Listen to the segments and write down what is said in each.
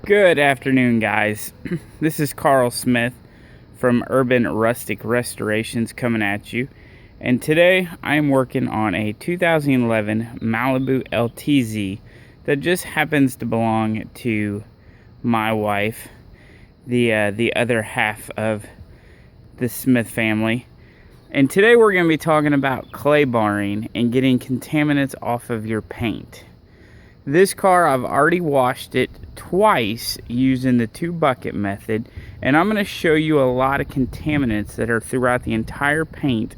Good afternoon, guys. This is Carl Smith from Urban Rustic Restorations coming at you. And today I am working on a 2011 Malibu LTZ that just happens to belong to my wife, the other half of the Smith family. And today we're going to be talking about clay barring and getting contaminants off of your paint. This car, I've already washed it twice using the 2-bucket method, and I'm going to show you a lot of contaminants that are throughout the entire paint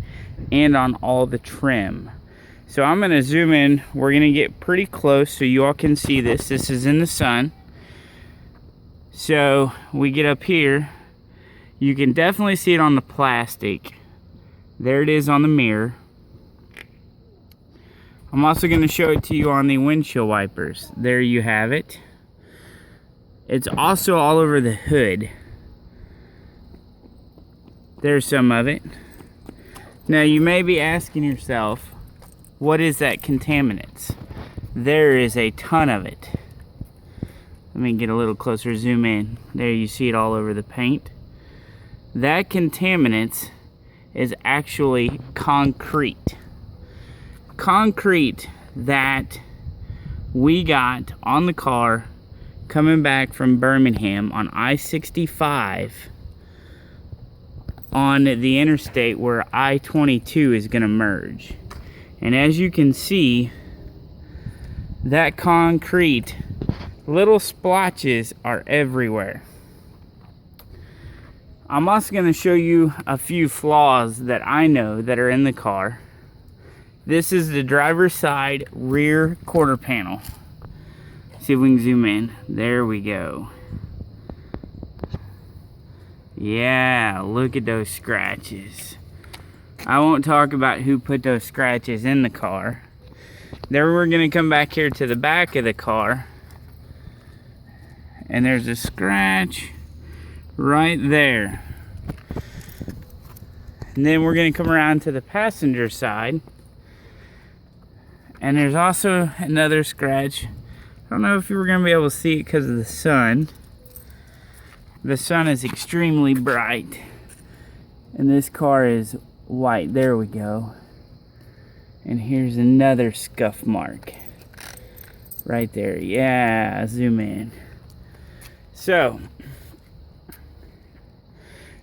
and on all the trim. So I'm going to zoom in. We're going to get pretty close so you all can see this. This is in the sun. So we get up here. You can definitely see it on the plastic. There it is on the mirror. I'm also going to show it to you on the windshield wipers. There you have it. It's also all over the hood. There's some of it. Now you may be asking yourself, what is that contaminants? There is a ton of it. Let me get a little closer, zoom in. There you see it all over the paint. That contaminants is actually concrete. Concrete that we got on the car coming back from Birmingham on I-65 on the interstate where I-22 is going to merge. And as you can see, that concrete, little splotches are everywhere. I'm also going to show you a few flaws that I know that are in the car. This is the driver's side rear quarter panel. See if we can zoom in. There we go. Yeah, look at those scratches. I won't talk about who put those scratches in the car. Then we're going to come back here to the back of the car. And there's a scratch right there. And then we're going to come around to the passenger side. And there's also another scratch. I don't know if you were going to be able to see it because of the sun. The sun is extremely bright. And this car is white. There we go. And here's another scuff mark. Right there. Yeah, zoom in. So,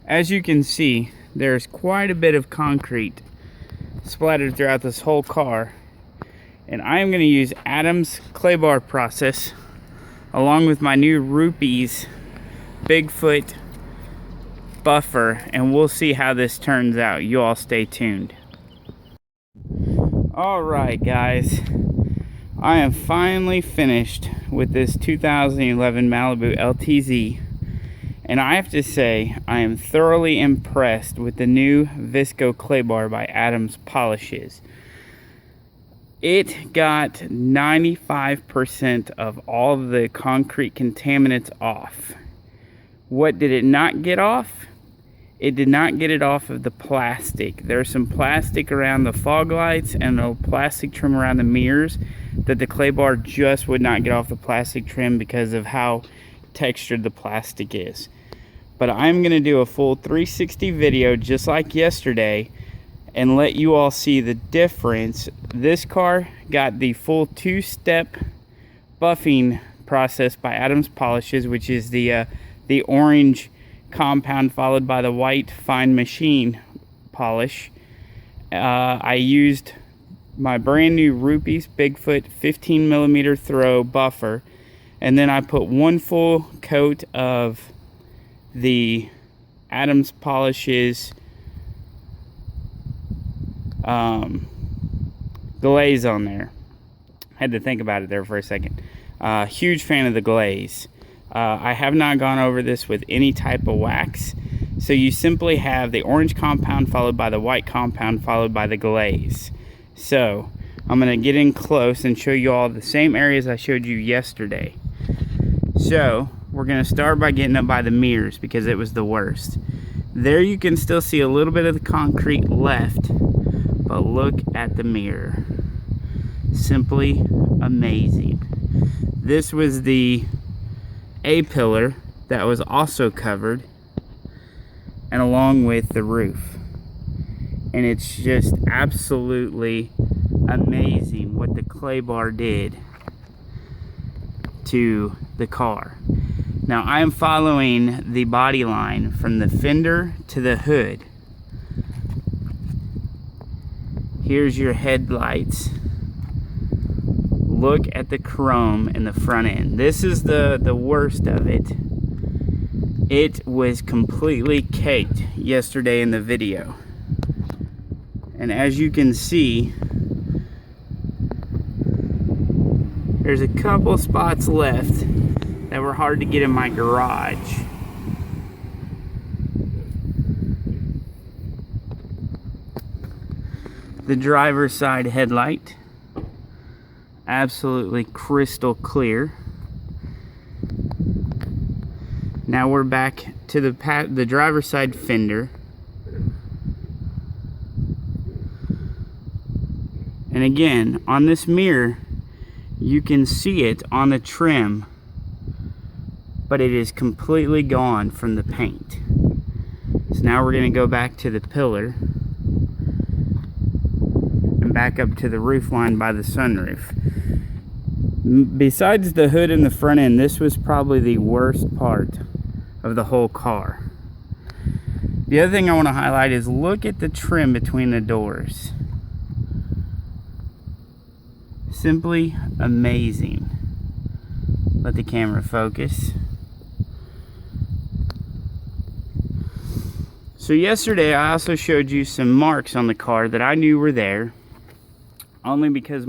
as you can see, there's quite a bit of concrete splattered throughout this whole car. And I am going to use Adam's clay bar process along with my new Rupes Bigfoot buffer, and we'll see how this turns out. You all stay tuned. Alright guys, I am finally finished with this 2011 Malibu LTZ, and I have to say I am thoroughly impressed with the new Visco clay bar by Adam's Polishes. It got 95% of all the concrete contaminants off. What did it not get off? It did not get it off of the plastic. There's some plastic around the fog lights and a plastic trim around the mirrors that the clay bar just would not get off the plastic trim because of how textured the plastic is. But I'm going to do a full 360 video just like yesterday and let you all see the difference. This car got the full 2-step buffing process by Adam's Polishes, which is the orange compound followed by the white fine machine polish. I used my brand new Rupes Bigfoot 15mm throw buffer, and then I put one full coat of the Adam's Polishes glaze on there. Had to think about it there for a second. Huge fan of the glaze. I have not gone over this with any type of wax. So you simply have the orange compound followed by the white compound followed by the glaze. So I'm going to get in close and show you all the same areas I showed you yesterday. So we're going to start by getting up by the mirrors because it was the worst. There you can still see a little bit of the concrete left, but look at the mirror. Simply amazing. This was the A-pillar that was also covered, and along with the roof. And it's just absolutely amazing what the clay bar did to the car. Now I am following the body line from the fender to the hood. Here's your headlights. Look at the chrome in the front end. This is the worst of it. It was completely caked yesterday in the video. And as you can see, there's a couple spots left that were hard to get in my garage. The driver's side headlight, absolutely crystal clear. Now we're back to the driver's side fender. And again, on this mirror, you can see it on the trim, but it is completely gone from the paint. So now we're going to go back to the pillar and back up to the roof line by the sunroof. Besides the hood and the front end, this was probably the worst part of the whole car. The other thing I want to highlight is look at the trim between the doors. Simply amazing. Let the camera focus. So yesterday I also showed you some marks on the car that I knew were there, only because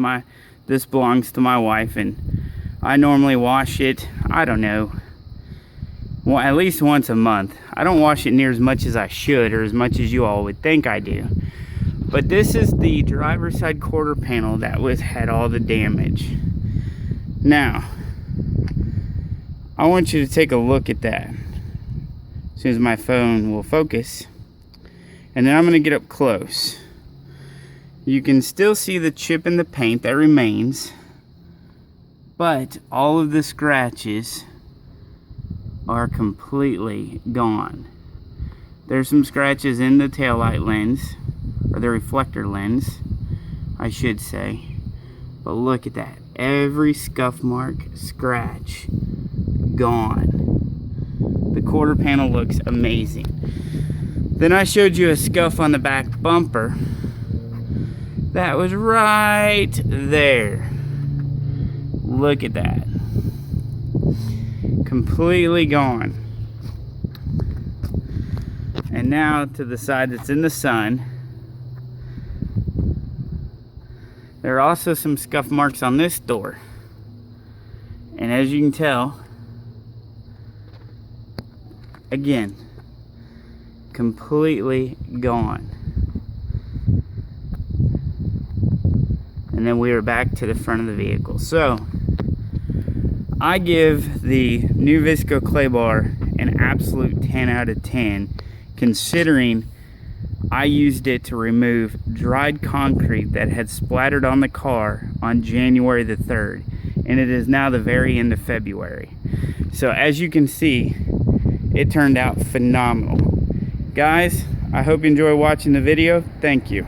this belongs to my wife and I normally wash it, I don't know, well, at least once a month. I don't wash it near as much as I should, or as much as you all would think I do. But this is the driver's side quarter panel that had all the damage. Now, I want you to take a look at that as soon as my phone will focus. And then I'm going to get up close. You can still see the chip in the paint that remains, but all of the scratches are completely gone. There's some scratches in the taillight lens, or the reflector lens, I should say. But look at that. Every scuff mark, scratch, gone. The quarter panel looks amazing. Then I showed you a scuff on the back bumper. That was right there. Look at that. Completely gone. And now to the side that's in the sun. There are also some scuff marks on this door. And as you can tell, again, completely gone. And then we are back to the front of the vehicle. So, I give the new Visco clay bar an absolute 10 out of 10, considering I used it to remove dried concrete that had splattered on the car on January the 3rd. And it is now the very end of February. So as you can see, it turned out phenomenal. Guys, I hope you enjoy watching the video. Thank you.